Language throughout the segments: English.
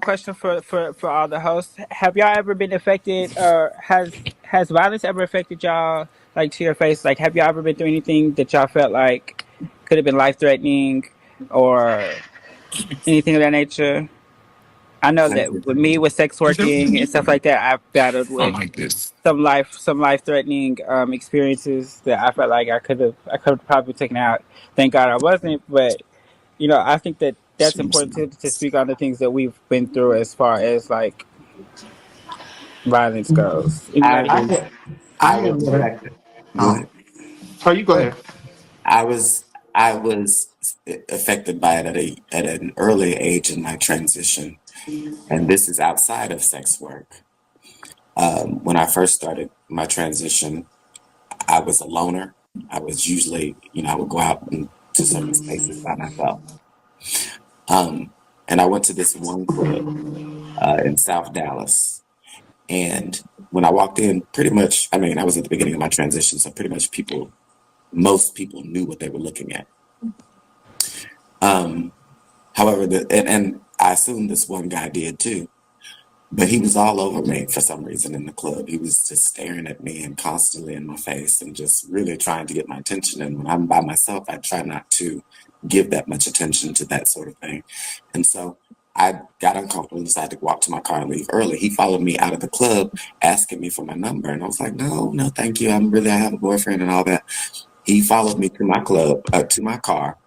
question for all the hosts. Have y'all ever been affected, or has violence ever affected y'all, like to your face? Like, have y'all ever been through anything that y'all felt like could have been life threatening, or anything of that nature? I know that with me, with sex working and stuff like that, I've battled I don't with like this. some life threatening experiences that I felt like I could have probably taken out. Thank God I wasn't, but I think that that's important to speak on the things that we've been through as far as like violence goes. I Anybody? was I I was had one. affected. Go Oh, ahead. oh, you go ahead. I was I was affected by it at an early age in my transition, and this is outside of sex work. When I first started my transition, I was a loner. I was usually, I would go out to certain spaces by myself. Um, and I went to this one club in South Dallas. And when I walked in, pretty much, I mean, I was at the beginning of my transition, so pretty much most people knew what they were looking at. Um, However, and I assume this one guy did too, but he was all over me for some reason in the club. He was just staring at me and constantly in my face and just really trying to get my attention. And when I'm by myself, I try not to give that much attention to that sort of thing. And so I got uncomfortable and decided to walk to my car and leave early. He followed me out of the club asking me for my number. And I was like, no, no, thank you. I have a boyfriend and all that. He followed me to my to my car.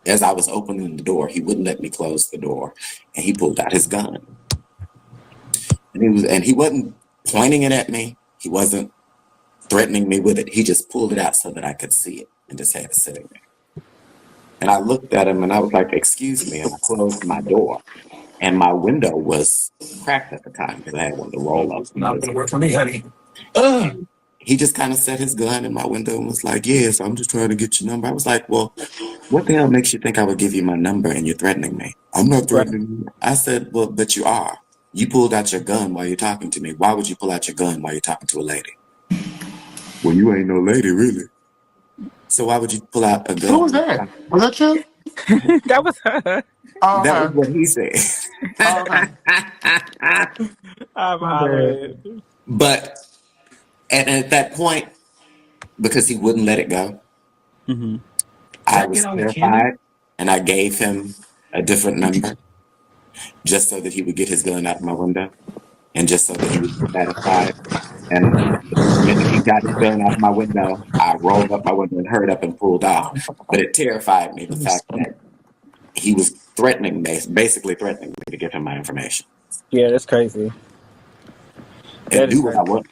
As I was opening the door, he wouldn't let me close the door, and he pulled out his gun. And he wasn't pointing it at me. He wasn't threatening me with it. He just pulled it out so that I could see it and just had it sitting there. And I looked at him and I was like, "Excuse me," and I closed my door. And my window was cracked at the time because I had one of the roll up It's not windows. gonna work for me, honey. Ugh. And he just kind of set his gun in my window and was like, "Yes, I'm just trying to get your number." I was like, "Well, what the hell makes you think I would give you my number and you're threatening me?" "I'm not Right. threatening you." I said, "Well, but you are. You pulled out your gun while you're talking to me. Why would you pull out your gun while you're talking to a lady?" "Well, you ain't no lady, really. So why would you pull out a Who gun?" was that? Was that you? That was her. Oh, That was okay. what he said. Oh, okay. I'm My bad. hollering. But and at that point, because he wouldn't let it go, Hmm. Can I I get was on the camera? terrified and I gave him a different number just so that he would get his gun out of my window and just so that he would be satisfied. And the minute he got his gun out of my window, I rolled up my window and hurried up and pulled off. But it terrified me, the fact that he was threatening me, basically threatening me to give him my information Yeah, that's crazy. and That is do what I crazy. want.